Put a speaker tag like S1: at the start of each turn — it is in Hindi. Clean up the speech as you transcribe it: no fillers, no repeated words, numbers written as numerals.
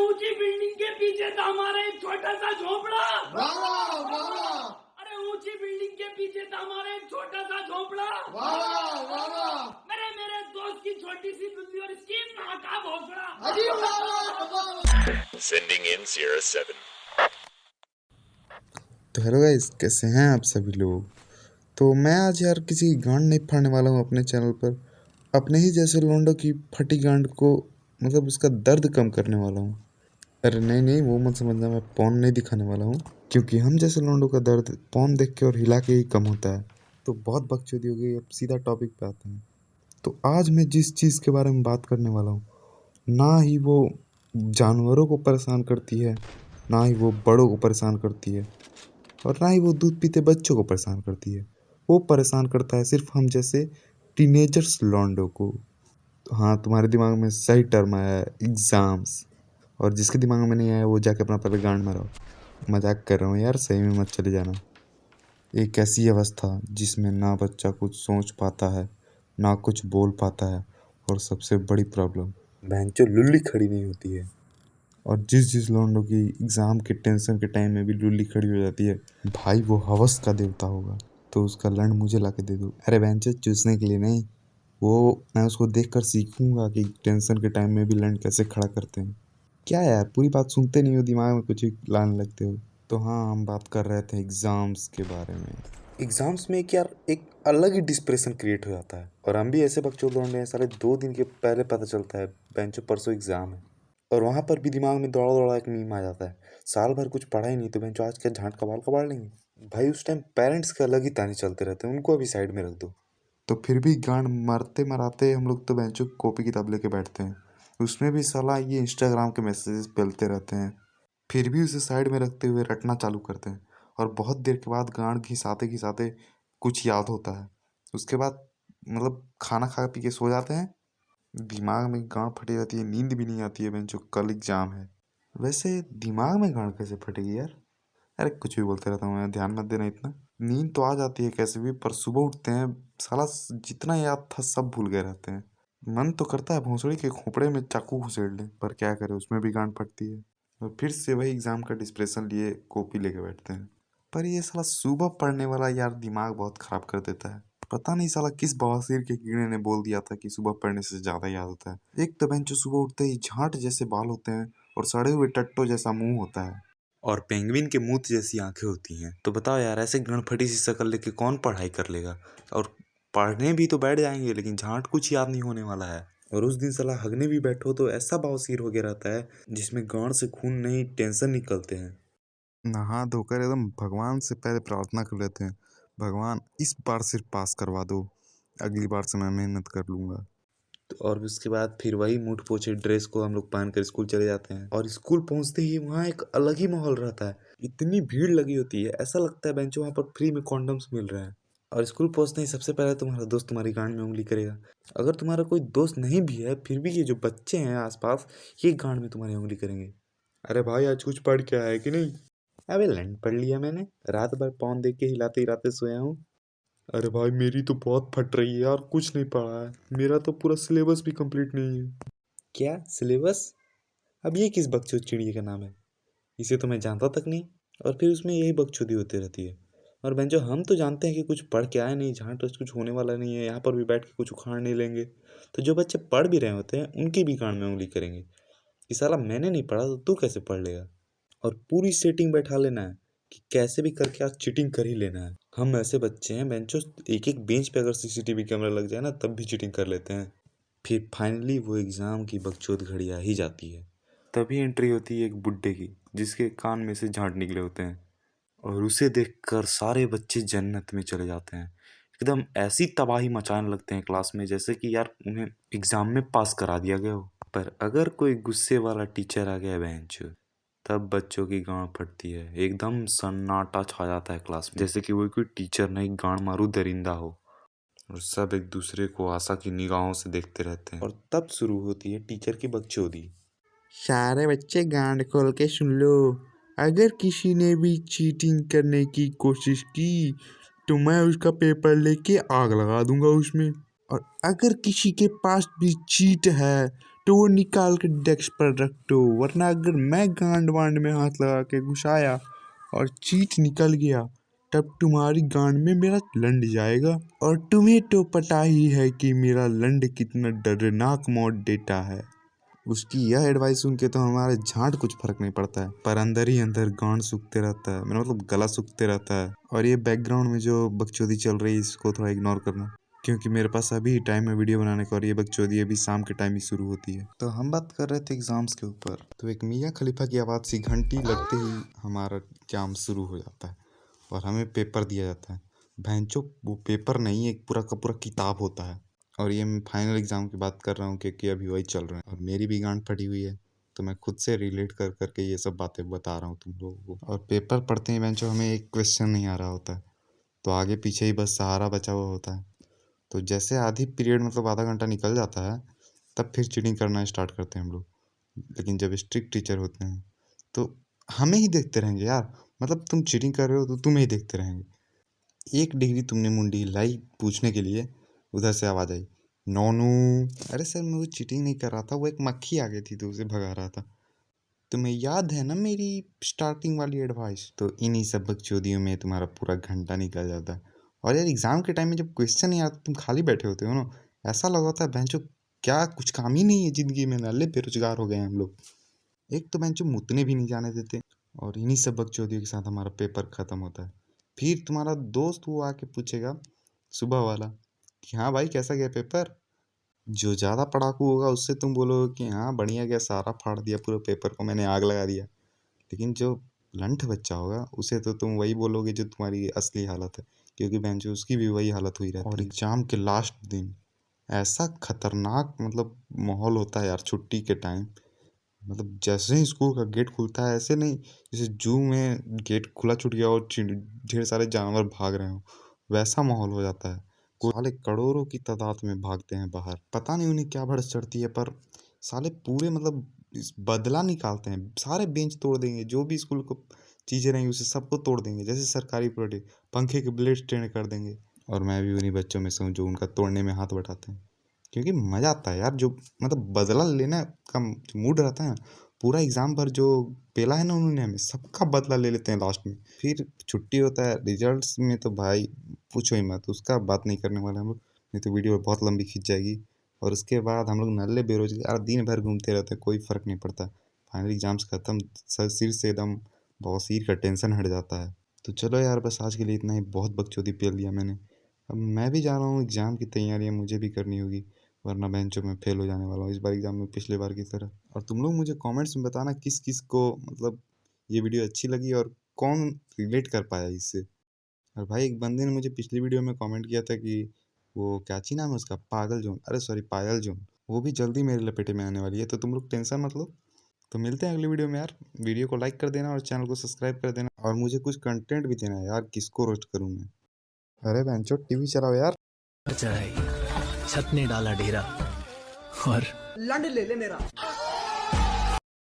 S1: ऊंची बिल्डिंग के पीछे था हमारा एक छोटा सा झोपड़ा।
S2: वाह वाह
S1: अरे ऊंची बिल्डिंग के पीछे था हमारा एक छोटा सा झोपड़ा।
S2: वाह वाह
S1: मेरे दोस्त की छोटी सी बिल्ली और इसकी माँ का भोसड़ा।
S2: अजी वाह।
S3: Sending in Sierra 7.
S4: तो हेलो गाइस, कैसे हैं आप सभी लोग। तो मैं आज यार किसी गांड नहीं फाड़ने वाला हूँ अपने चैनल पर। अपने ही जैसे लोंडो की फटी गांड को मतलब उसका दर्द कम करने वाला हूँ। अरे नहीं, वो मत समझना, मैं पॉन नहीं दिखाने वाला हूँ, क्योंकि हम जैसे लोंडो का दर्द पॉन देख के और हिला के ही कम होता है। तो बहुत बकचोदी हो गई, अब सीधा टॉपिक पे आते हैं। तो आज मैं जिस चीज़ के बारे में बात करने वाला हूँ, ना ही वो जानवरों को परेशान करती है, ना ही वो बड़ों को परेशान करती है, और ना ही वो दूध पीते बच्चों को परेशान करती है। वो परेशान करता है सिर्फ हम जैसे टीनेजर्स लॉन्डो को। तो हाँ, तुम्हारे दिमाग में सही टर्म आया है, एग्ज़ाम्स। और जिसके दिमाग में नहीं आया वो जाके अपना पहले गांड मारो। मजाक कर रहा हूँ यार, सही में मत चले जाना। एक ऐसी अवस्था जिसमें ना बच्चा कुछ सोच पाता है, ना कुछ बोल पाता है, और सबसे बड़ी प्रॉब्लम भैंचो लुल्ली खड़ी नहीं होती है। और जिस लौंडों की एग्ज़ाम के टेंशन के टाइम में भी लुल्ली खड़ी हो जाती है, भाई वो हवस का देवता होगा। तो उसका लंड मुझे ला के दे दो। अरे बेंचो, चूसने के लिए नहीं, वो मैं उसको देख कर सीखूंगा कि टेंशन के टाइम में भी लंड कैसे खड़ा करते हैं। क्या यार, पूरी बात सुनते नहीं हो, दिमाग में कुछ ही लाने लगते हो। तो हाँ, हम बात कर रहे थे एग्ज़ाम्स के बारे में। एग्ज़ाम्स में एक अलग ही डिस्प्रेशन क्रिएट हो जाता है। और हम भी ऐसे बच्चों लौंडे हैं, साले 2 दिन के पहले पता चलता है बेंचो परसों एग्ज़ाम है, और वहाँ पर भी दिमाग में दौड़ा दौड़ा एक मीम आ जाता है, साल भर कुछ पढ़ा ही नहीं तो बेंचो आज क्या झांट कबाल कबाड़ लेंगे। भाई उस टाइम पेरेंट्स के अलग ही ताने चलते रहते हैं, उनको अभी साइड में रख दो। तो फिर भी गांड मरते मराते हम लोग तो बेंचो कॉपी किताब लेके बैठते हैं। उसमें भी साला ये इंस्टाग्राम के मैसेजेस पेलते रहते हैं, फिर भी उसे साइड में रखते हुए रटना चालू करते हैं। और बहुत देर के बाद गांड घिसाते कुछ याद होता है। उसके बाद मतलब खाना खा पी के सो जाते हैं, दिमाग में गांड फटी रहती है, नींद भी नहीं आती है बेंचो, कल एग्जाम है। वैसे दिमाग में गांड कैसे फटेगी यार। अरे कुछ भी बोलते रहता हूँ मैं, ध्यान मत देना इतना। नींद तो आ जाती है कैसे भी, पर सुबह उठते हैं साला जितना याद था सब भूल गए रहते हैं। मन तो करता है भोंसड़ी के खोपड़े में चाकू घुसेड़ लें, पर क्या करें, उसमें भी गांड फटती है। और फिर से वही एग्जाम का डिस्प्रेशन लिए कॉपी लेके बैठते हैं। पर ये साला सुबह पढ़ने वाला यार दिमाग बहुत खराब कर देता है। पता नहीं साला किस बवासीर के कीड़े ने बोल दिया था कि सुबह पढ़ने से ज्यादा याद होता है। एक तो बेंचो सुबह उठते ही झांट जैसे बाल होते हैं, और सड़े हुए टट्टो जैसा मुंह होता है, और पेंगुइन के मूत जैसी आंखें होती हैं। तो बताओ यार, ऐसे गणफटी सी शक्ल लेके कौन पढ़ाई कर लेगा। और पढ़ने भी तो बैठ जाएंगे, लेकिन झांट कुछ याद नहीं होने वाला है। और उस दिन साला हगने भी बैठो तो ऐसा बवासीर हो गया रहता है जिसमें गांड से खून नहीं टेंशन निकलते हैं। नहा धोकर एकदम भगवान से पहले प्रार्थना कर लेते हैं, भगवान इस बार सिर्फ पास करवा दो, अगली बार से मैं मेहनत कर लूँगा। तो और उसके बाद फिर वही मुँह पोछे ड्रेस को हम लोग पहन कर स्कूल चले जाते हैं। और स्कूल पहुंचते ही वहाँ एक अलग ही माहौल रहता है, इतनी भीड़ लगी होती है, ऐसा लगता है बेंचो वहाँ पर फ्री में कॉन्डम्स मिल रहे हैं। और स्कूल पहुंचते ही सबसे पहले तुम्हारा दोस्त तुम्हारी गांड में उंगली करेगा। अगर तुम्हारा कोई दोस्त नहीं भी है, फिर भी ये जो बच्चे हैं आसपास, ये गांड में तुम्हारी उंगली करेंगे। अरे भाई, आज कुछ पढ़ के आया है कि नहीं। अबे लंड पढ़ लिया मैंने, रात भर पौन देख के हिलाते हिलाते सोया हूँ। अरे भाई, मेरी तो बहुत फट रही है यार, कुछ नहीं पढ़ा है, मेरा तो पूरा सिलेबस भी कंप्लीट नहीं है। क्या सिलेबस? अब ये किस बकचोद चिड़िया का नाम है, इसे तो मैं जानता तक नहीं। और फिर उसमें यही बकचोदी होती रहती है। और बेंचो हम तो जानते हैं कि कुछ पढ़ के आए नहीं, झांट कुछ होने वाला नहीं है, यहाँ पर भी बैठ के कुछ उखाड़ नहीं लेंगे। तो जो बच्चे पढ़ भी रहे होते हैं उनकी भी कान में उंगली करेंगे कि साला मैंने नहीं पढ़ा तो तू कैसे पढ़ लेगा। और पूरी सेटिंग बैठा लेना है कि कैसे भी करके आज चीटिंग कर ही लेना है। हम ऐसे बच्चे हैं बेंचो, एक एक बेंच पे अगर सीसीटीवी कैमरा लग जाए ना तब भी चीटिंग कर लेते हैं। फिर फाइनली वो एग्ज़ाम की बकचोद घड़ी आ ही जाती है। तभी एंट्री होती है एक बुड्ढे की, जिसके कान में से झांट निकले होते हैं, और उसे देखकर सारे बच्चे जन्नत में चले जाते हैं। एकदम ऐसी तबाही मचाने लगते हैं क्लास में जैसे कि यार उन्हें एग्ज़ाम में पास करा दिया गया हो। पर अगर कोई गुस्से वाला टीचर आ गया बेंच, तब बच्चों की गांड फटती है, एकदम सन्नाटा छा जाता है क्लास में, जैसे कि वो कोई टीचर नहीं गांड मारू दरिंदा हो। और सब एक दूसरे को आशा की निगाहों से देखते रहते हैं। और तब शुरू होती है टीचर की बकचोदी। सारे बच्चे गांड खोल के सुन लो, अगर किसी ने भी चीटिंग करने की कोशिश की तो मैं उसका पेपर लेके आग लगा दूंगा उसमें। और अगर किसी के पास भी चीट है तो निकाल के डेस्क पर रख दो, वरना अगर मैं गांड वांड में हाथ लगा के घुसाया और चीट निकल गया तब तुम्हारी गांड में मेरा लंड जाएगा। और तुम्हें तो पता ही है कि मेरा लंड कितना डरनाक मौत देता है। उसकी यह एडवाइस सुन के तो हमारे झांट कुछ फर्क नहीं पड़ता है, पर अंदर ही अंदर गांड सूखते रहता है, मेरा मतलब गला सूखते रहता है। और ये बैकग्राउंड में जो बकचोदी चल रही है इसको थोड़ा इग्नोर करना, क्योंकि मेरे पास अभी टाइम है वीडियो बनाने का और ये बकचोदी अभी शाम के टाइम ही शुरू होती है। तो हम बात कर रहे थे एग्जाम्स के ऊपर, तो एक मियाँ खलीफा की आवाज़ सी घंटी लगते ही हमारा एग्जाम शुरू हो जाता है और हमें पेपर दिया जाता है। भैंचो वो पेपर नहीं, एक पूरा का पूरा किताब होता है। और ये मैं फाइनल एग्ज़ाम की बात कर रहा हूँ क्योंकि अभी वही चल रहा है और मेरी भी गांड फटी हुई है, तो मैं खुद से रिलेट कर करके ये सब बातें बता रहा हूँ तुम लोगों को। और पेपर पढ़ते ही बेंचो हमें एक क्वेश्चन नहीं आ रहा होता है, तो आगे पीछे ही बस सहारा बचा हुआ होता है। तो जैसे आधी पीरियड मतलब आधा घंटा निकल जाता है तब फिर चीटिंग करना स्टार्ट करते हैं हम लोग। लेकिन जब स्ट्रिक्ट टीचर होते हैं तो हमें ही देखते रहेंगे यार, मतलब तुम चीटिंग कर रहे हो तो तुम्हें ही देखते रहेंगे। 1 डिग्री तुमने मुंडी हिलाई पूछने के लिए, उधर से आवाज़ आई नोनू। अरे सर मैं वो चीटिंग नहीं कर रहा था, वो एक मक्खी आ गई थी तो उसे भगा रहा था। तुम्हें याद है ना मेरी स्टार्टिंग वाली एडवाइस? तो इन्हीं सब बकचोदियों में तुम्हारा पूरा घंटा निकल जाता है। और यार एग्ज़ाम के टाइम में जब क्वेश्चन नहीं आता तुम खाली बैठे होते हो ना, ऐसा लगा होता है बेंचो क्या कुछ काम ही नहीं है ज़िंदगी में, नल्ले बेरोजगार हो गए हैं हम लोग। एक तो बेंचो मुतने भी नहीं जाने देते और इन्हीं सब बकचोदियों के साथ हमारा पेपर ख़त्म होता है। फिर तुम्हारा दोस्त वो आके पूछेगा सुबह वाला कि हाँ भाई कैसा गया पेपर। जो ज़्यादा पढ़ाकू होगा उससे तुम बोलोगे कि हाँ बढ़िया गया, सारा फाड़ दिया पूरे पेपर को, मैंने आग लगा दिया। लेकिन जो लंठ बच्चा होगा उसे तो तुम वही बोलोगे जो तुम्हारी असली हालत है, क्योंकि बेंचो उसकी भी वही हालत हुई रहती है। और एग्ज़ाम के लास्ट दिन ऐसा खतरनाक मतलब माहौल होता है यार छुट्टी के टाइम, मतलब जैसे ही स्कूल का गेट खुलता है, ऐसे नहीं जैसे जू में गेट खुला छूट गया और ढेर सारे जानवर भाग रहे हो, वैसा माहौल हो जाता है। साले करोड़ों की तादाद में भागते हैं बाहर, पता नहीं उन्हें क्या भड़स चढ़ती है, पर साले पूरे मतलब बदला निकालते हैं। सारे बेंच तोड़ देंगे, जो भी स्कूल को चीज़ें रहेंगी उसे सबको तोड़ देंगे, जैसे सरकारी प्रोडक्ट पंखे के ब्लेड टेढ़े कर देंगे। और मैं भी उन्हीं बच्चों में से हूँ जो उनका तोड़ने में हाथ बटाते हैं, क्योंकि मज़ा आता है यार। जो मतलब बदला लेने का मूड रहता है ना, पूरा एग्ज़ाम भर जो पेला है ना उन्होंने हमें, सबका बदला ले लेते हैं लास्ट में। फिर छुट्टी होता है, रिजल्ट्स में तो भाई पूछो ही मत, उसका बात नहीं करने वाले हम लोग, नहीं तो वीडियो बहुत लंबी खींच जाएगी। और उसके बाद हम लोग नल्ले बेरोजगार दिन भर घूमते रहते हैं, कोई फ़र्क नहीं पड़ता। फाइनल एग्ज़ाम्स ख़त्म, सर सिर से एकदम बवासीर का टेंशन हट जाता है। तो चलो यार बस आज के लिए इतना ही, बहुत बकचोदी पेल दिया मैंने। अब मैं भी जा रहा हूँ, एग्ज़ाम की तैयारियाँ मुझे भी करनी होगी, वरना बेंचों में फेल हो जाने वाला हूँ इस बार एग्ज़ाम में पिछले बार की तरह। और तुम लोग मुझे कमेंट्स में बताना किस किस को मतलब ये वीडियो अच्छी लगी और कौन रिलेट कर पाया इससे। और भाई एक बंदे ने मुझे पिछली वीडियो में कमेंट किया था कि वो क्या नाम है उसका, पागल जोन, अरे सॉरी पायल जोन, वो भी जल्दी मेरे लपेटे में आने वाली है, तो तुम लोग टेंशन मत लो। तो मिलते हैं अगली वीडियो में यार, वीडियो को लाइक कर देना और चैनल को सब्सक्राइब कर देना, और मुझे कुछ कंटेंट भी देना है यार, किसको रोस्ट करूँ मैं। अरे बेंचो टीवी चलाओ यार।
S5: चढ़ाई, छत ने डाला डेरा और
S1: लंड ले ले मेरा।